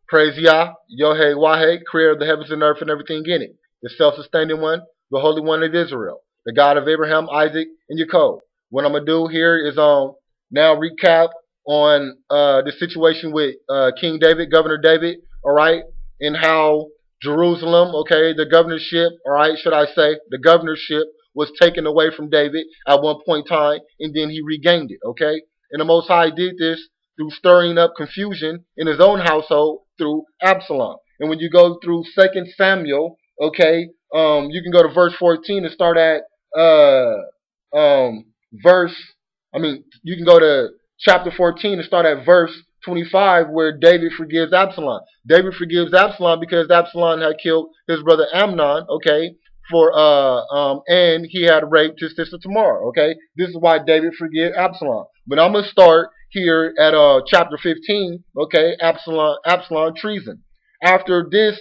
Praise Yah, YAH, creator of the heavens and earth and everything in it, the self-sustaining one, the Holy One of Israel, the God of Abraham, Isaac, and Jacob. What I'm going to do here is now recap on the situation with King David, Governor David, all right, and how Jerusalem, okay, the governorship, all right, should I say, the governorship was taken away from David at one point in time, and then he regained it, okay? And the Most High did this through stirring up confusion in his own household through Absalom. And when you go through 2 Samuel, okay, you can go to verse 14 and start at you can go to chapter 14 and start at verse 25 where David forgives Absalom. David forgives Absalom because Absalom had killed his brother Amnon, okay, and he had raped his sister Tamar, okay? This is why David forgave Absalom. But I'm going to start here at chapter 15, okay, Absalom treason. After this,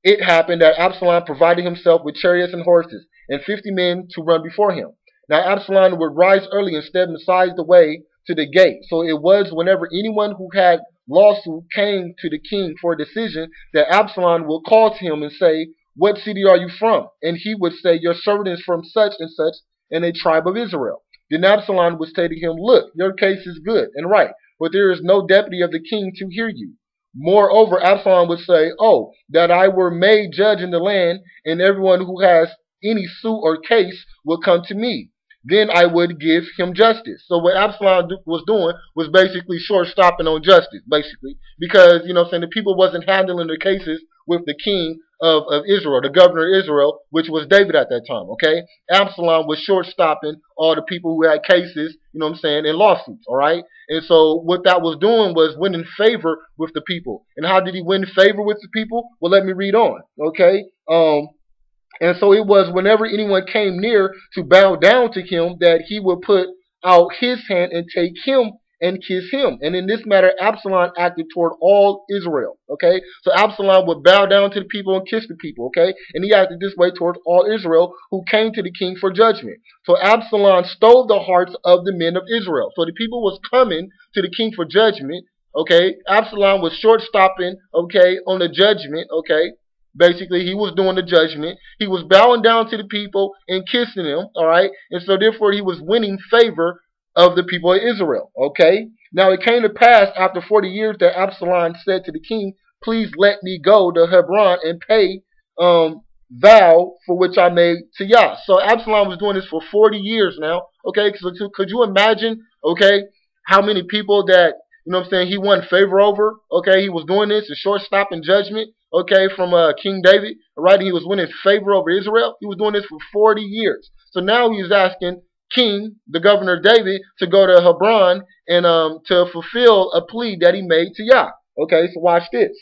it happened that Absalom provided himself with chariots and horses, and 50 men to run before him. Now Absalom would rise early and stand beside the way to the gate. So it was whenever anyone who had lawsuit came to the king for a decision that Absalom would call to him and say, "What city are you from?" And he would say, "Your servant is from such and such in a tribe of Israel." Then Absalom would say to him, "Look, your case is good and right, but there is no deputy of the king to hear you." Moreover, Absalom would say, "Oh, that I were made judge in the land, and everyone who has any suit or case will come to me. Then I would give him justice." So what Absalom was doing was basically short-stopping on justice, basically. Because, you know what I'm saying, the people wasn't handling their cases with the king of Israel, the governor of Israel, which was David at that time, okay? Absalom was short-stopping all the people who had cases, you know what I'm saying, in lawsuits, all right? And so what that was doing was winning favor with the people. And how did he win favor with the people? Well, let me read on, okay? And so it was whenever anyone came near to bow down to him that he would put out his hand and take him and kiss him. And in this matter, Absalom acted toward all Israel. Okay, so Absalom would bow down to the people and kiss the people. Okay, and he acted this way towards all Israel who came to the king for judgment. So Absalom stole the hearts of the men of Israel. So the people was coming to the king for judgment. Okay, Absalom was short-stopping. Okay, on the judgment. Okay. Basically, he was doing the judgment. He was bowing down to the people and kissing them, all right? And so, therefore, he was winning favor of the people of Israel, okay? Now, it came to pass after 40 years that Absalom said to the king, "Please let me go to Hebron and pay vow for which I made to Yah." So, Absalom was doing this for 40 years now, okay? So, could you imagine, okay, how many people that, you know what I'm saying, he won favor over, okay? He was doing this, a short-stopping judgment, okay, from King David, right? He was winning favor over Israel. He was doing this for 40 years. So now he's asking King, the governor David, to go to Hebron and to fulfill a plea that he made to Yah. Okay, so watch this.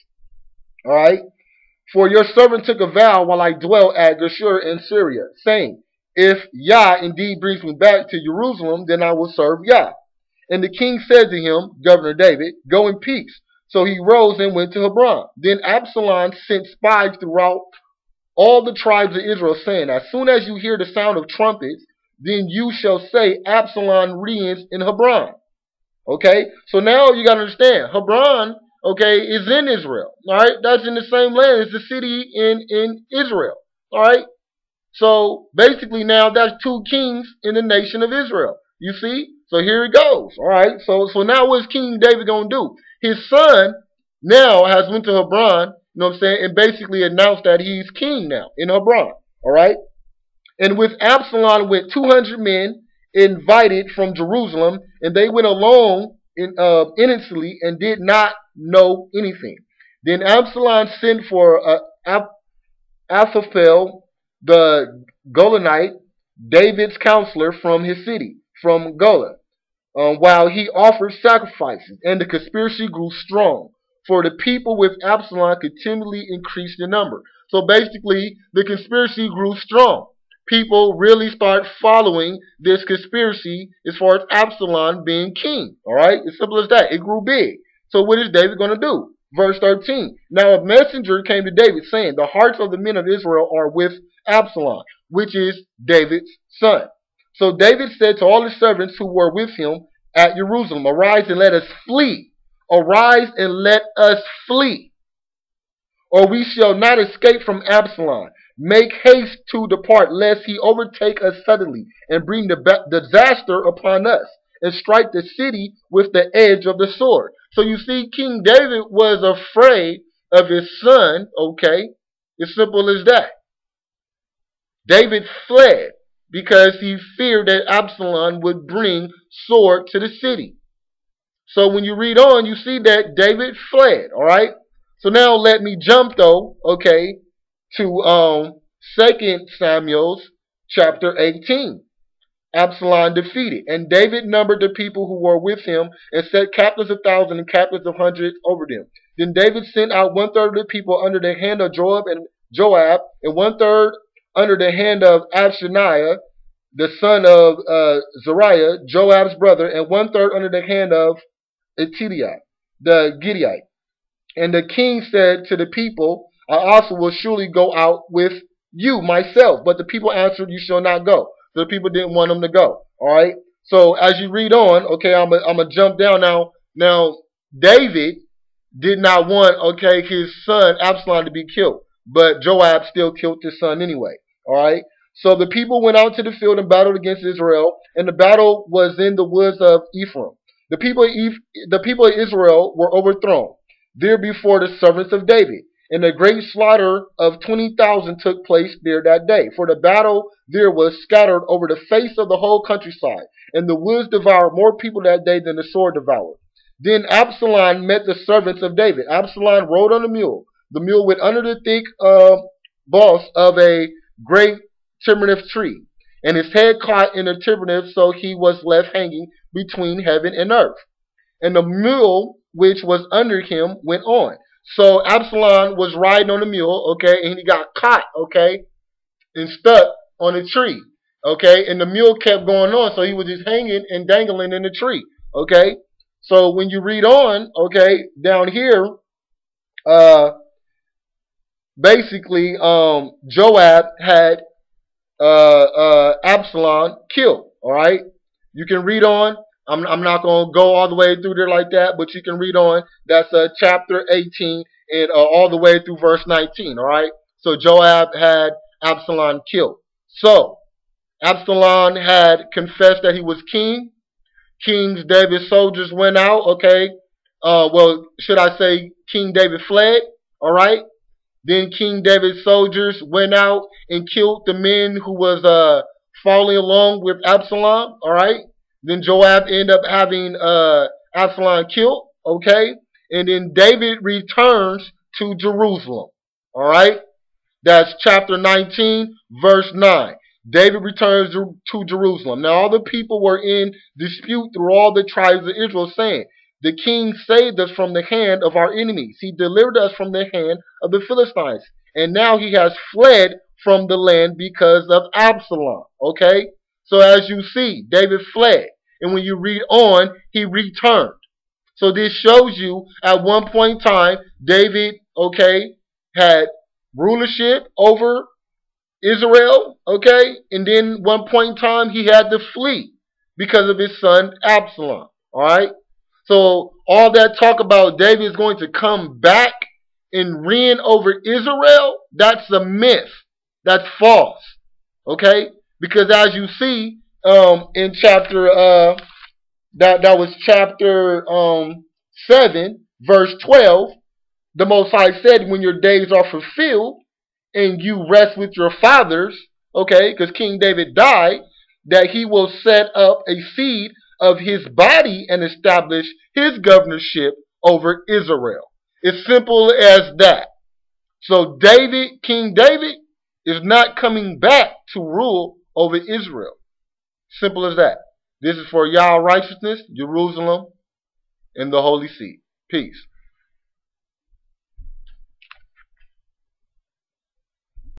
All right. "For your servant took a vow while I dwelt at Geshur in Syria, saying, if Yah indeed brings me back to Jerusalem, then I will serve Yah. And the king said to him," Governor David, "Go in peace." So he rose and went to Hebron. Then Absalom sent spies throughout all the tribes of Israel, saying, "As soon as you hear the sound of trumpets, then you shall say, Absalom reigns in Hebron." Okay, so now you got to understand, Hebron, okay, is in Israel. All right, that's in the same land as the city in Israel. All right, so basically now that's two kings in the nation of Israel. You see? So here it goes. All right, so now what's King David going to do? His son now has went to Hebron, you know what I'm saying, and basically announced that he's king now in Hebron. All right? And with Absalom went 200 men invited from Jerusalem, and they went along innocently and did not know anything. Then Absalom sent for Ahithophel the Golonite, David's counselor from his city, from Golah, while he offered sacrifices, and the conspiracy grew strong, for the people with Absalom continually increased in number. So basically, the conspiracy grew strong. People really start following this conspiracy as far as Absalom being king. All right? As simple as that. It grew big. So what is David going to do? Verse 13. "Now a messenger came to David, saying, the hearts of the men of Israel are with Absalom, which is David's son. So David said to all his servants who were with him at Jerusalem, Arise and let us flee. Arise and let us flee. or we shall not escape from Absalom. Make haste to depart, lest he overtake us suddenly, and bring the disaster upon us, and strike the city with the edge of the sword. So you see, King David was afraid of his son, okay? As simple as that. David fled because he feared that Absalom would bring sword to the city. So when you read on, you see that David fled, all right? So now let me jump, though, okay, to 2 Samuel chapter 18. Absalom defeated. And David numbered the people who were with him and set captains of thousands and captains of hundreds over them. Then David sent out 1/3 of the people under the hand of Joab and Joab, and 1/3 under the hand of Abishai, the son of Zeruiah, Joab's brother, and 1/3 under the hand of Itidiah, the Gittite. And the king said to the people, I also will surely go out with you myself. But the people answered, you shall not go. So the people didn't want him to go. All right. So as you read on, okay, I'm gonna jump down now. Now David did not want, okay, his son Absalom to be killed, but Joab still killed his son anyway. All right. So the people went out to the field and battled against Israel, and the battle was in the woods of Ephraim. The people of Israel were overthrown there before the servants of David. And a great slaughter of 20,000 took place there that day. For the battle there was scattered over the face of the whole countryside. And the woods devoured more people that day than the sword devoured. Then Absalom met the servants of David. Absalom rode on a mule. The mule went under the thick boss of a great terebinth tree. And his head caught in the terebinth, so he was left hanging between heaven and earth. And the mule which was under him went on. So Absalom was riding on a mule, okay, and he got caught, okay, and stuck on a tree, okay, and the mule kept going on, so he was just hanging and dangling in the tree, okay. So when you read on, okay, down here, basically, Joab had Absalom killed, all right. You can read on. I'm not going to go all the way through there like that, but you can read on. That's chapter 18 and all the way through verse 19, all right? So Joab had Absalom killed. So Absalom had confessed that he was king. King David's soldiers went out, okay? Well, should I say King David fled, all right? Then King David's soldiers went out and killed the men who was following along with Absalom, all right? Then Joab ended up having Absalom killed, okay? And then David returns to Jerusalem, all right? That's chapter 19, verse 9. David returns to Jerusalem. Now all the people were in dispute through all the tribes of Israel, saying, the king saved us from the hand of our enemies. He delivered us from the hand of the Philistines. And now he has fled from the land because of Absalom, okay? So as you see, David fled. And when you read on, he returned. So this shows you at one point in time, David, okay, had rulership over Israel, okay? And then one point in time, he had to flee because of his son Absalom, all right? So all that talk about David is going to come back and reign over Israel, that's a myth. That's false, okay? Because as you see in chapter, that was chapter 7, verse 12, the Most High said, when your days are fulfilled and you rest with your fathers, okay, because King David died, that he will set up a seed of his body and establish his governorship over Israel. It's simple as that. So David, King David, is not coming back to rule over Israel. Simple as that. This is for YAH righteousness, Jerusalem, and the Holy See. Peace.